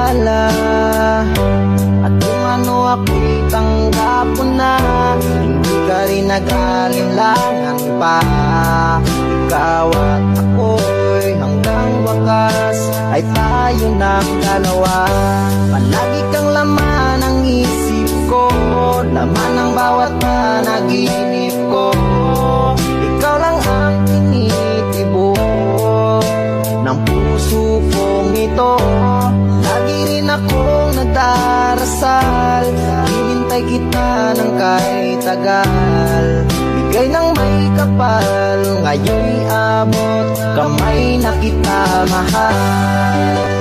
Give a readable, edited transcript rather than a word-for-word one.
alaala. At kung ano ako'y tanggap mo na, hindi ka rin nag-alinlangan pa. Ikaw at ako'y hanggang wakas ay tayo ng dalawa. Palagi kang laman ng isip ko, laman ng bawat panaginip ko. Ikaw lang ang tinitibok ng puso kong ito. Lagi rin akong nagdarasal, hinintay kita ng kahit tagal. Bigay ng may kapal, ngayon'y abot kamay na kita mahal.